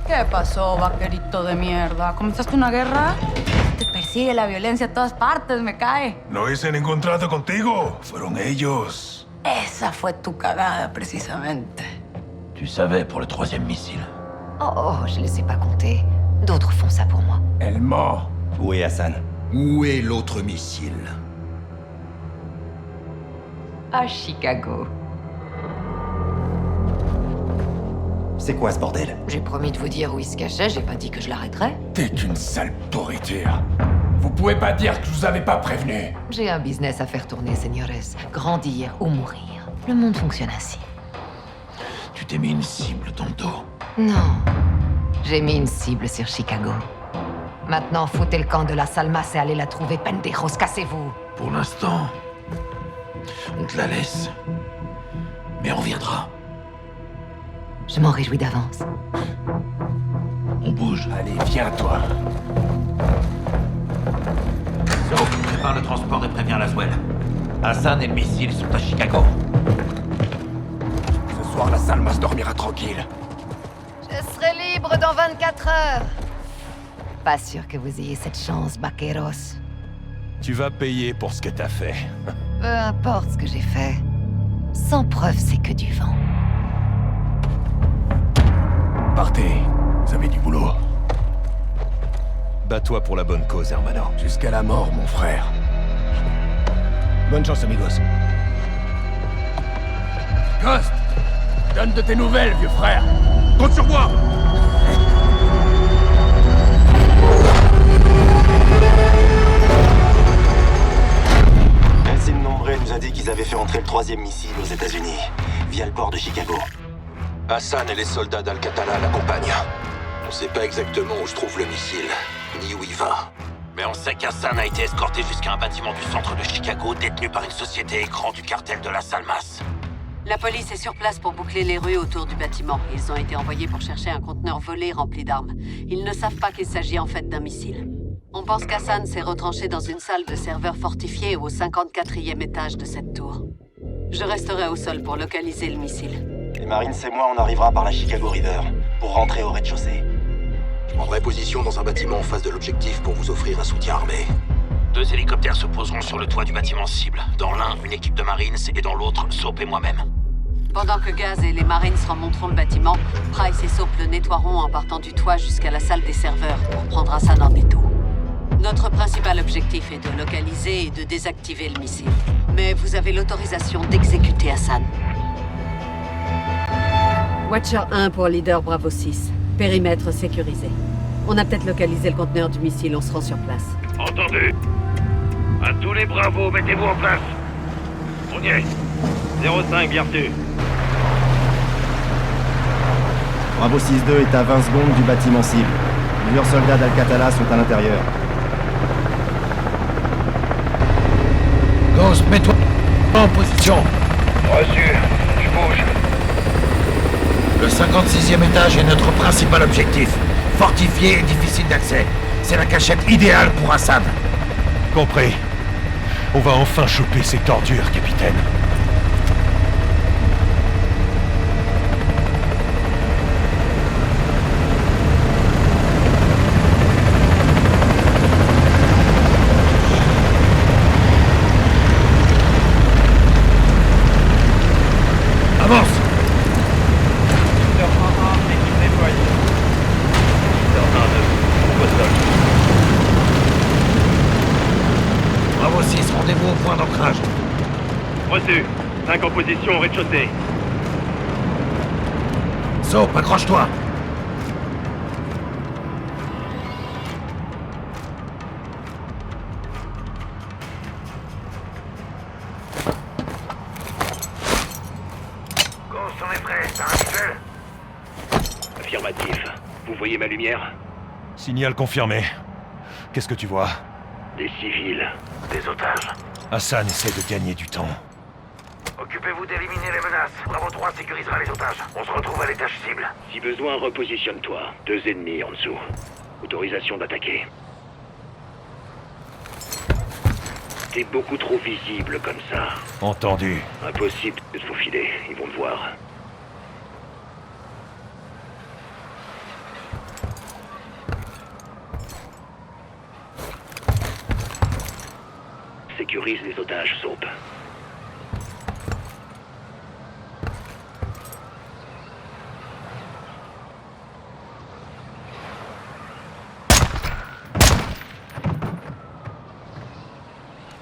¿Qué pasó, vaquerito de mierda? ¿Comenzaste una guerra? Te persigue la violencia a todas partes, me cae. No hice ningún trato contigo. Fueron ellos. Esa fue tu cagada, precisamente. Tu savais pour le troisième missile. Oh, je les ai pas comptés. D'autres font ça pour moi. Elle ment. Où est Hassan? Où est l'autre missile? À Chicago. C'est quoi ce bordel? J'ai promis de vous dire où il se cachait, j'ai pas dit que je l'arrêterais. T'es qu'une sale pourriture. Vous pouvez pas dire que je vous avais pas prévenu. J'ai un business à faire tourner, señores. Grandir ou mourir. Le monde fonctionne ainsi. Tu t'es mis une cible dans le dos. Non. J'ai mis une cible sur Chicago. Maintenant, foutez le camp de la Salmas et allez la trouver, pendejos, cassez-vous. Pour l'instant, on te la laisse. Mais on reviendra. Je m'en réjouis d'avance. On bouge. Allez, viens, toi. So, prépare le transport et préviens Laswell. Hassan et le missile sont à Chicago. Ce soir, la Salmas dormira tranquille. Je serai libre dans 24 heures. Pas sûr que vous ayez cette chance, vaqueros. Tu vas payer pour ce que t'as fait. Peu importe ce que j'ai fait. Sans preuve, c'est que du vent. Partez. Vous avez du boulot. Bats-toi pour la bonne cause, hermano. Jusqu'à la mort, mon frère. Bonne chance, amigos. Ghost, donne de tes nouvelles, vieux frère. Compte sur moi! Nelson Nombre nous a dit qu'ils avaient fait entrer le troisième missile aux États-Unis, via le port de Chicago. Hassan et les soldats d'Al-Qatala l'accompagnent. On sait pas exactement où se trouve le missile, ni où il va. Mais on sait qu'Hassan a été escorté jusqu'à un bâtiment du centre de Chicago détenu par une société écran du cartel de la Salmas. La police est sur place pour boucler les rues autour du bâtiment. Ils ont été envoyés pour chercher un conteneur volé rempli d'armes. Ils ne savent pas qu'il s'agit en fait d'un missile. On pense qu'Hassan s'est retranché dans une salle de serveur fortifiée au 54e étage de cette tour. Je resterai au sol pour localiser le missile. Les Marines et moi, on arrivera par la Chicago River, pour rentrer au rez-de-chaussée. Je prendrai position dans un bâtiment en face de l'objectif pour vous offrir un soutien armé. 2 hélicoptères se poseront sur le toit du bâtiment cible. Dans l'un, une équipe de Marines et dans l'autre, Soap et moi-même. Pendant que Gaz et les Marines remonteront le bâtiment, Price et Soap le nettoieront en partant du toit jusqu'à la salle des serveurs pour prendre Hassan en étau. Notre principal objectif est de localiser et de désactiver le missile. Mais vous avez l'autorisation d'exécuter Hassan. Watcher 1 pour leader Bravo 6. Périmètre sécurisé. On a peut-être localisé le conteneur du missile, on se rend sur place. Entendu. À tous les bravos, mettez-vous en place. On y est. 05, bien reçu. Bravo 6-2 est à 20 secondes du bâtiment cible. Plusieurs soldats d'Al-Qatala sont à l'intérieur. Ghost, mets-toi en position. Reçu. Je bouge. Le 56e étage est notre principal objectif. Fortifié et difficile d'accès. C'est la cachette idéale pour Hassan. Compris. On va enfin choper ces tordures, capitaine. Avance! Bravo 6, rendez-vous au point d'ancrage. Reçu. 5 en position au rez-de-chaussée. Soap, accroche-toi. Ghost, on est prêt. T'as un visuel? Affirmatif. Vous voyez ma lumière? Signal confirmé. Qu'est-ce que tu vois? Des civils. Des otages. Hassan essaie de gagner du temps. Occupez-vous d'éliminer les menaces. Bravo 3 sécurisera les otages. On se retrouve à l'étage cible. Si besoin, repositionne-toi. 2 ennemis en dessous. Autorisation d'attaquer. T'es beaucoup trop visible comme ça. Entendu. Impossible de te faufiler. Ils vont te voir. sécurise les otages, Soap.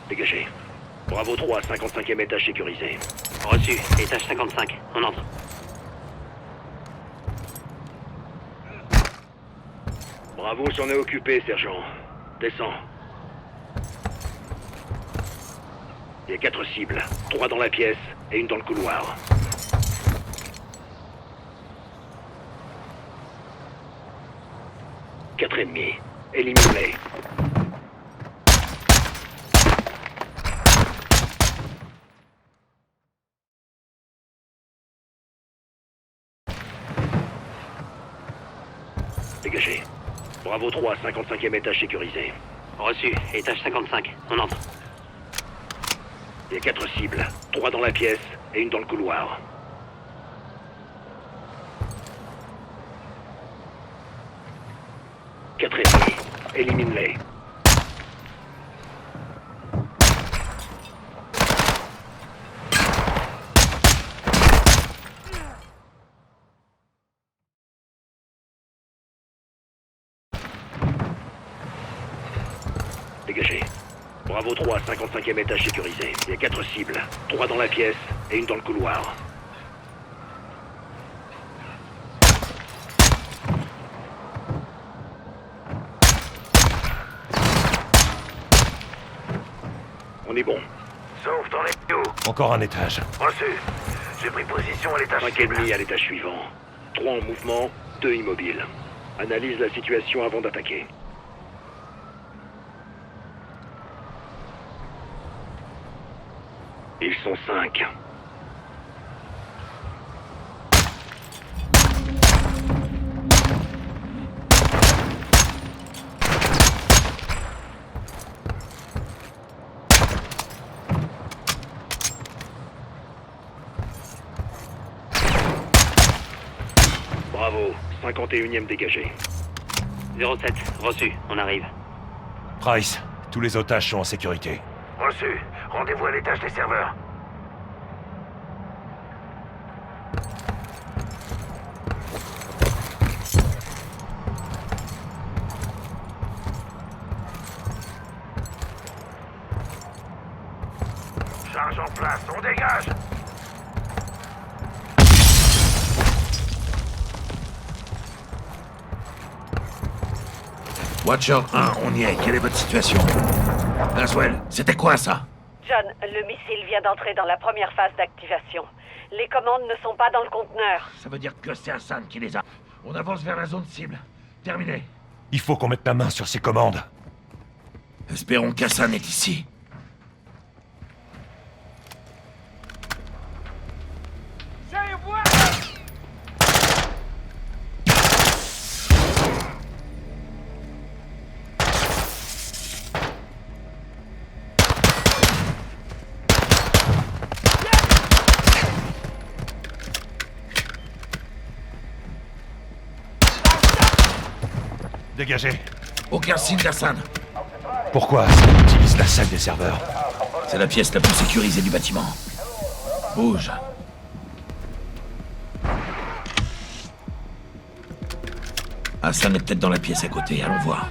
Dégagé. Bravo 3, 55e étage sécurisé. Reçu, étage 55, on entre. Bravo s'en est occupé, sergent. Descends. Il y a 4 cibles. 3 dans la pièce et une dans le couloir. Quatre ennemis. Éliminez-les. Dégagé. Bravo 3, 55e étage sécurisé. Reçu, étage 55, on entre. Il y a 4 cibles. 3 dans la pièce et une dans le couloir. Quatre ennemis. Élimine-les. Dégagé. Bravo 3, 55e étage sécurisé. Il y a 4 cibles. 3 dans la pièce et une dans le couloir. On est bon. Sauf dans les où? Encore un étage. Reçu. J'ai pris position à l'étage 5 ennemis à l'étage suivant. 3 en mouvement, 2 immobiles. Analyse la situation avant d'attaquer. Ils sont 5. Bravo, 51e dégagé. 07, reçu, on arrive. Price, tous les otages sont en sécurité. Reçu. Rendez-vous à l'étage des serveurs. Charge en place, on dégage. Watcher 1, on y est. Quelle est votre situation? Laswell, c'était quoi ça? John, le missile vient d'entrer dans la première phase d'activation. Les commandes ne sont pas dans le conteneur. Ça veut dire que c'est Hassan qui les a. On avance vers la zone cible. Terminé. Il faut qu'on mette la main sur ces commandes. Espérons qu'Hassan est ici. Dégagé. Aucun signe d'Hassan. Pourquoi on utilise la salle des serveurs? C'est la pièce la plus sécurisée du bâtiment. Bouge. Hassan est peut-être dans la pièce à côté, allons voir.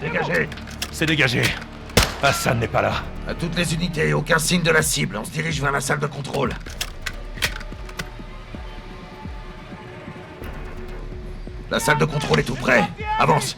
Dégagé. C'est dégagé. Hassan n'est pas là. À toutes les unités, aucun signe de la cible. On se dirige vers la salle de contrôle. La salle de contrôle est tout près. Avance.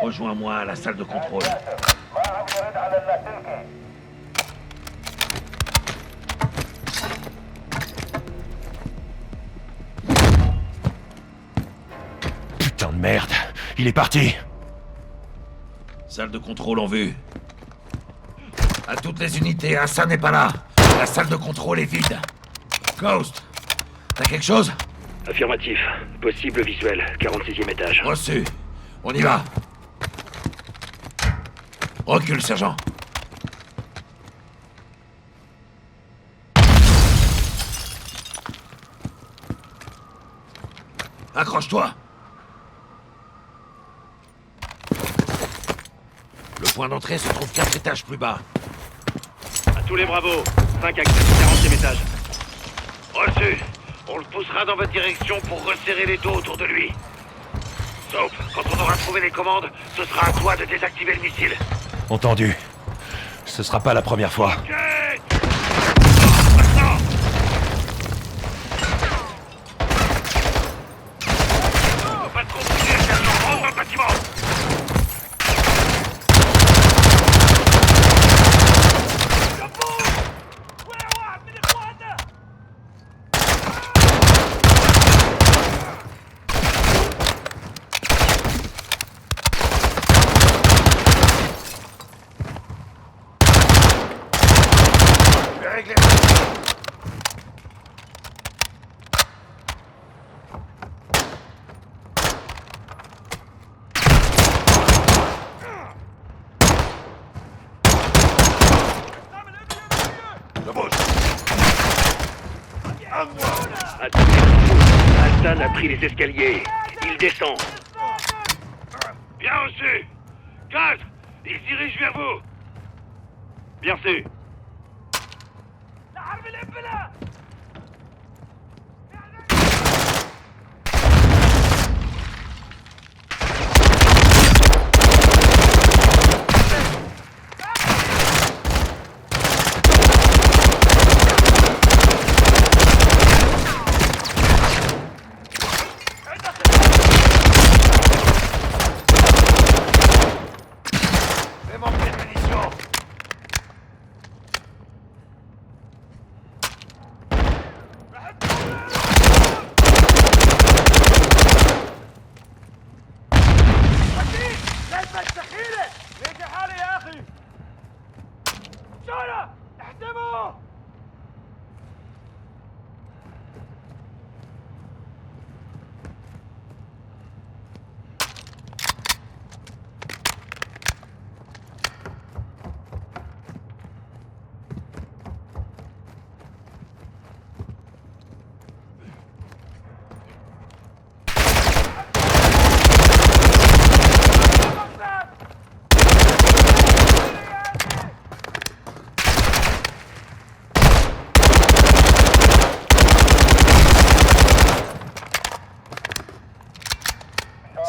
Rejoins-moi à la salle de contrôle. Putain de merde. Il est parti. Salle de contrôle en vue. À toutes les unités, Hassan n'est pas là. La salle de contrôle est vide. Ghost, t'as quelque chose? Affirmatif. Possible visuel. 46e étage. Reçu. On y va. Recule, sergent. Accroche-toi. Le point d'entrée se trouve 4 étages plus bas. À tous les bravos. 5 accès au 40e étage. Reçu. On le poussera dans votre direction pour resserrer les dos autour de lui. Sauf, quand on aura trouvé les commandes, ce sera à toi de désactiver le missile. Entendu. Ce sera pas la première fois. Ok. Pas trop bouger, sergent. Rentre dans le bâtiment. Hassan a pris les escaliers. Il descend. Bien reçu. Gaz, il se dirige vers vous. Bien reçu.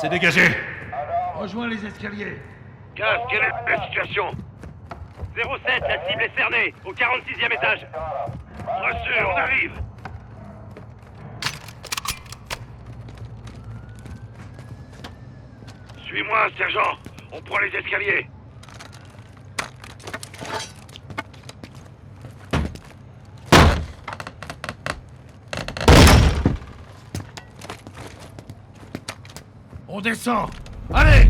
C'est dégagé. Rejoins les escaliers. Gaz, quelle est la situation? 07, la cible est cernée, au 46e étage. Reçu, on arrive. Suis-moi, sergent. On prend les escaliers. On descend. Allez!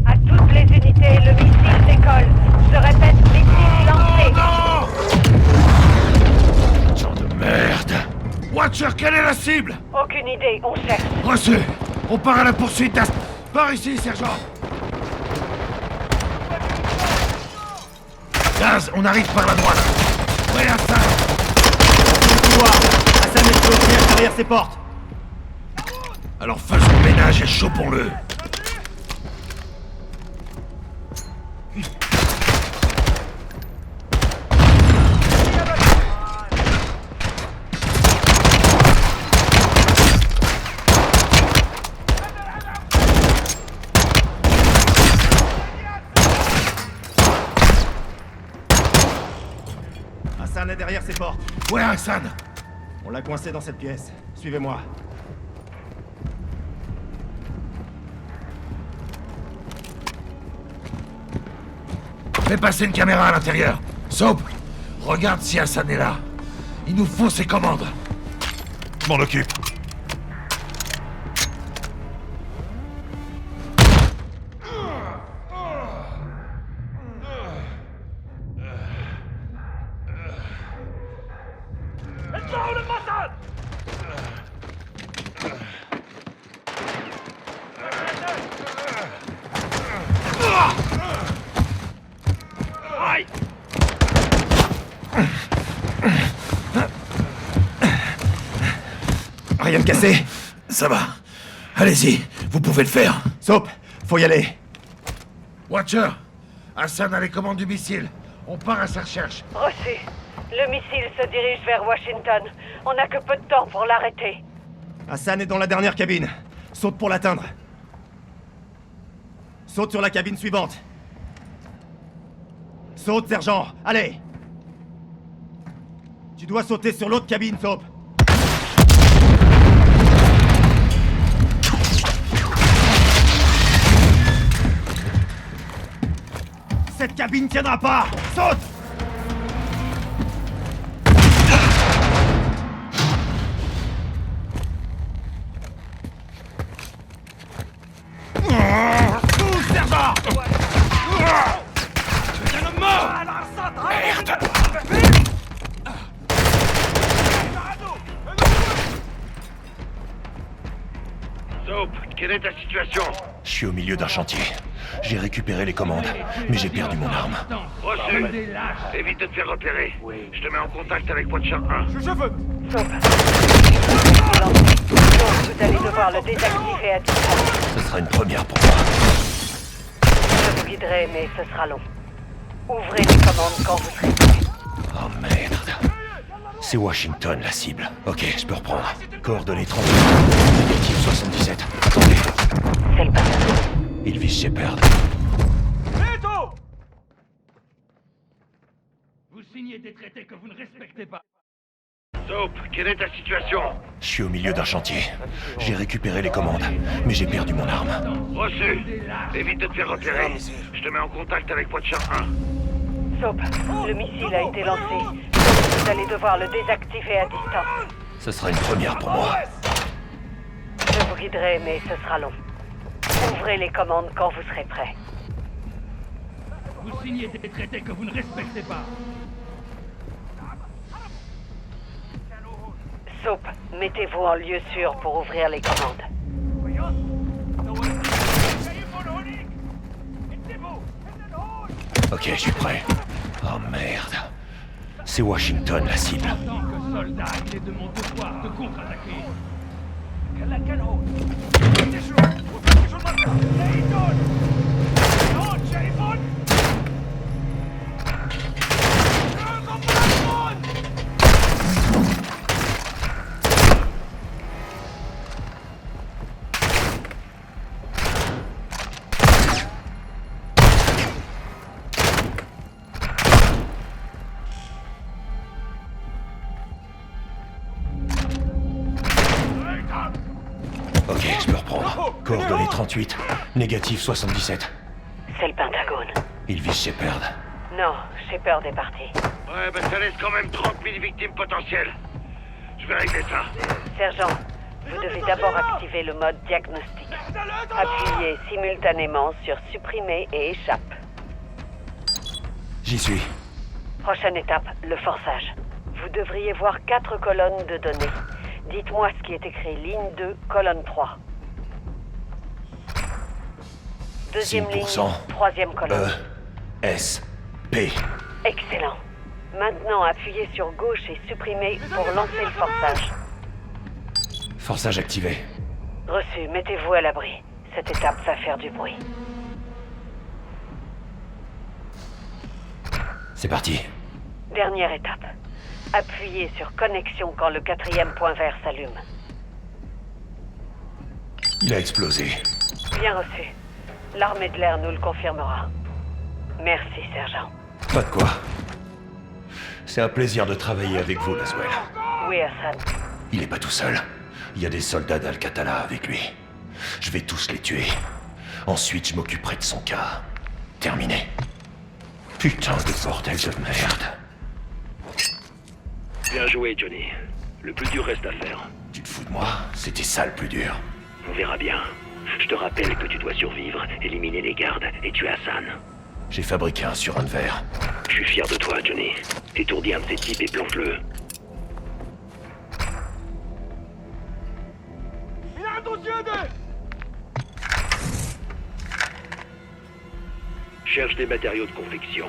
À toutes les unités, le missile décolle. Je répète, missile lancé. Genre de merde. Watcher, quelle est la cible? Aucune idée, on cherche. Reçu. On part à la poursuite. Par ici, sergent. Gaz, on arrive par la droite. Ouais, Hassan. Hassan est bloqué derrière ses portes. Alors faisons le ménage et chopons-le. Hassan est derrière ses portes. Ouais, Hassan. On l'a coincé dans cette pièce. Suivez-moi. Fais passer une caméra à l'intérieur. Soap, regarde si Hassan est là. Il nous faut ses commandes. Je m'en occupe. Rien de cassé. Ça va. Allez-y, vous pouvez le faire. Soap, faut y aller. Watcher, Hassan a les commandes du missile. On part à sa recherche. Reçu. Le missile se dirige vers Washington. On n'a que peu de temps pour l'arrêter. Hassan est dans la dernière cabine. Saute pour l'atteindre. Saute sur la cabine suivante. Saute, sergent. Allez. Tu dois sauter sur l'autre cabine, Soap. Cette cabine tiendra pas. Saute. Pousse, sergent. Soap, quelle est ta situation? Je suis au milieu d'un chantier. J'ai récupéré les commandes, mais j'ai perdu mon arme. Reçu. Évite de te faire repérer. Je te mets en contact avec Watcher 1. Soap. Donc, vous allez devoir le désactiver à distance. Ce sera une première pour moi. Je vous guiderai, mais ce sera long. Ouvrez les commandes quand vous serez prêts. Oh merde. C'est Washington, la cible. Ok, je peux reprendre. Coordonnées 30. Objectif 77. Attendez. C'est le passage. Il vise Shepard. Vous signez des traités que vous ne respectez pas. Soap, quelle est ta situation? Je suis au milieu d'un chantier. J'ai récupéré les commandes, mais j'ai perdu mon arme. Reçu. Évite de te faire repérer. Je te mets en contact avec Watcher 1. Soap, le missile a été lancé. Donc, vous allez devoir le désactiver à distance. Ce sera une première pour moi. Je vous guiderai, mais ce sera long. Ouvrez les commandes quand vous serez prêts. Vous signez des traités que vous ne respectez pas. Soap, mettez-vous en lieu sûr pour ouvrir les commandes. Ok, je suis prêt. Oh merde. C'est Washington, la cible. En tant que soldat, il est de mon devoir de contre-attaquer. Ok, je peux reprendre. Coordonnées 38, négatif 77. C'est le Pentagone. Il vise Shepard. Non, Shepard est parti. Ouais, bah ça laisse quand même 30 000 victimes potentielles. Je vais régler ça. Sergent, vous devez d'abord activer le mode diagnostic. Appuyez simultanément sur supprimer et échappe. J'y suis. Prochaine étape, le forçage. Vous devriez voir 4 colonnes de données. Dites-moi ce qui est écrit ligne 2, colonne 3. Deuxième 6%. ligne, troisième colonne. S. P. Excellent. Maintenant, appuyez sur gauche et supprimez pour lancer le forçage. Forçage activé. Reçu, mettez-vous à l'abri. Cette étape va faire du bruit. C'est parti. Dernière étape. Appuyez sur connexion quand le 4e point vert s'allume. Il a explosé. Bien reçu. L'armée de l'air nous le confirmera. Merci, sergent. Pas de quoi. C'est un plaisir de travailler avec vous, Laswell. Oui, Hassan. Il est pas tout seul. Il y a des soldats d'Al-Qatala avec lui. Je vais tous les tuer. Ensuite, je m'occuperai de son cas. Terminé. Putain de bordel de merde. Bien joué, Johnny. Le plus dur reste à faire. Tu te fous de moi? C'était ça le plus dur. On verra bien. Je te rappelle que tu dois survivre, éliminer les gardes et tuer Hassan. J'ai fabriqué un surin de verre. Je suis fier de toi, Johnny. Étourdis un de ces types et plante-le. Cherche des matériaux de confection.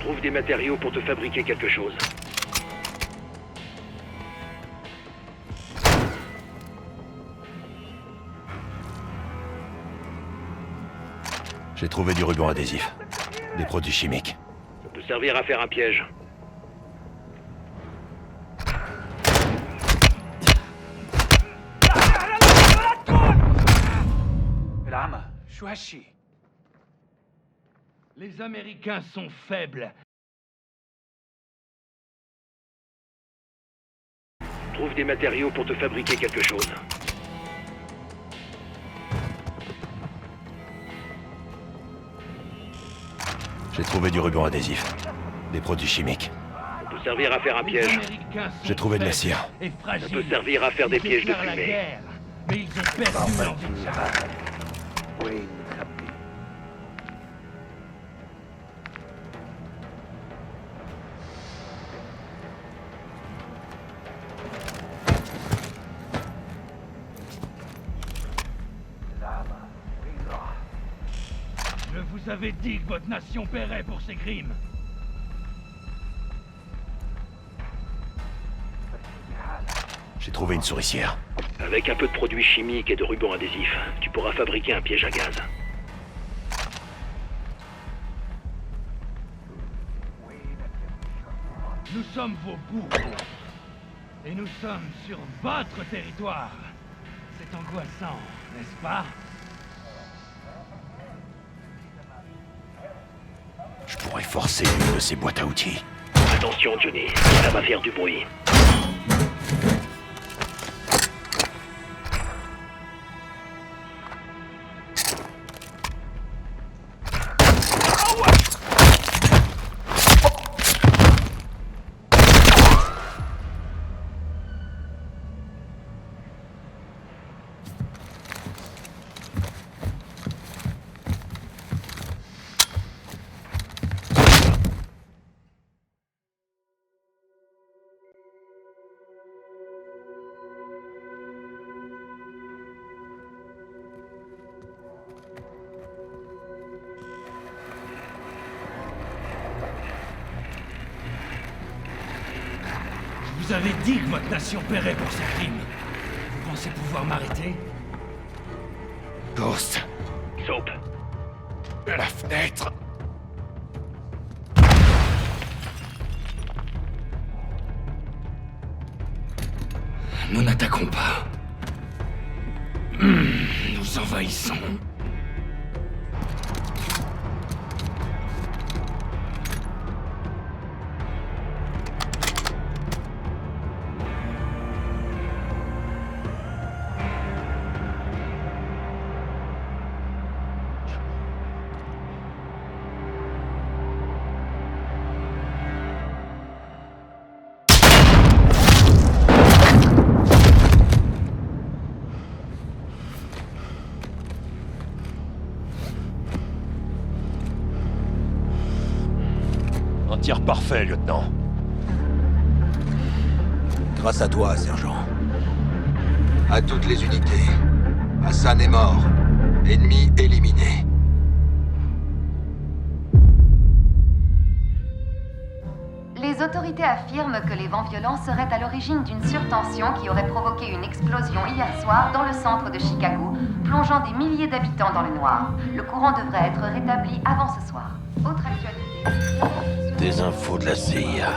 Trouve des matériaux pour te fabriquer quelque chose. J'ai trouvé du ruban adhésif. Des produits chimiques. Ça peut servir à faire un piège. Les Américains sont faibles. Trouve des matériaux pour te fabriquer quelque chose. J'ai trouvé du ruban adhésif. Des produits chimiques. Ça peut servir à faire un piège. J'ai trouvé de la cire. Ça peut servir à faire des pièges de fumée. Mais ils ont perdu leur vie. Je vous avais dit que votre nation paierait pour ses crimes. J'ai trouvé une souricière. Avec un peu de produits chimiques et de ruban adhésif, tu pourras fabriquer un piège à gaz. Nous sommes vos bourreaux. Et nous sommes sur votre territoire. C'est angoissant, n'est-ce pas? Je pourrais forcer une de ces boîtes à outils. Attention, Johnny, ça va faire du bruit. vous avez dit que votre nation paierait pour ses crimes. Vous pensez pouvoir m'arrêter? Ghost, Soap, la fenêtre. Nous n'attaquons pas. Nous envahissons. Un tir parfait, lieutenant. Grâce à toi, sergent. À toutes les unités. Hassan est mort. Ennemi éliminé. Les autorités affirment que les vents violents seraient à l'origine d'une surtension qui aurait provoqué une explosion hier soir dans le centre de Chicago, plongeant des milliers d'habitants dans le noir. Le courant devrait être rétabli avant ce soir. Autre actualité. Des infos de la CIA.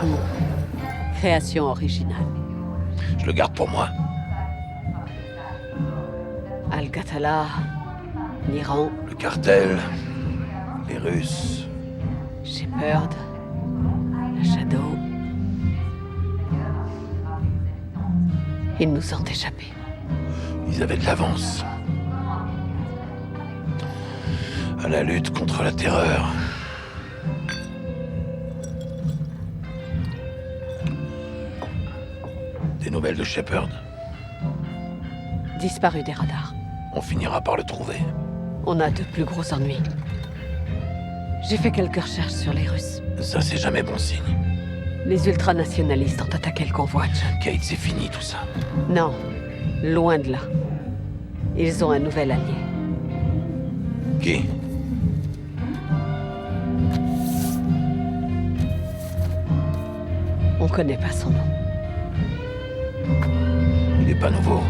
Création originale. Je le garde pour moi. Al-Qatala, l'Iran, Le cartel, les Russes. Shepard, la Shadow. Ils nous ont échappé. Ils avaient de l'avance. À la lutte contre la terreur. Des nouvelles de Shepard. Disparu des radars. On finira par le trouver. On a de plus gros ennuis. J'ai fait quelques recherches sur les Russes. Ça, c'est jamais bon signe. Les ultranationalistes ont attaqué le convoi, John. Kate, c'est fini tout ça. Non, loin de là. Ils ont un nouvel allié. Qui? On connaît pas son nom. Il est pas nouveau.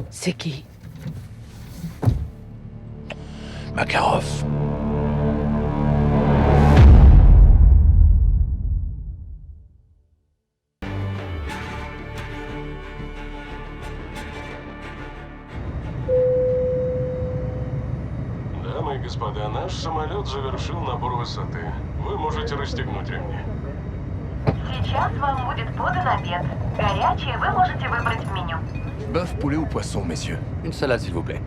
C'est qui? Makarov. Дамы и господа, наш самолет завершил набор высоты. Вы можете расстегнуть ремни. Сейчас вам будет подан обед. Горячее вы можете выбрать в меню. Bœuf, poulet ou poisson, messieurs? Une salade, s'il vous plaît.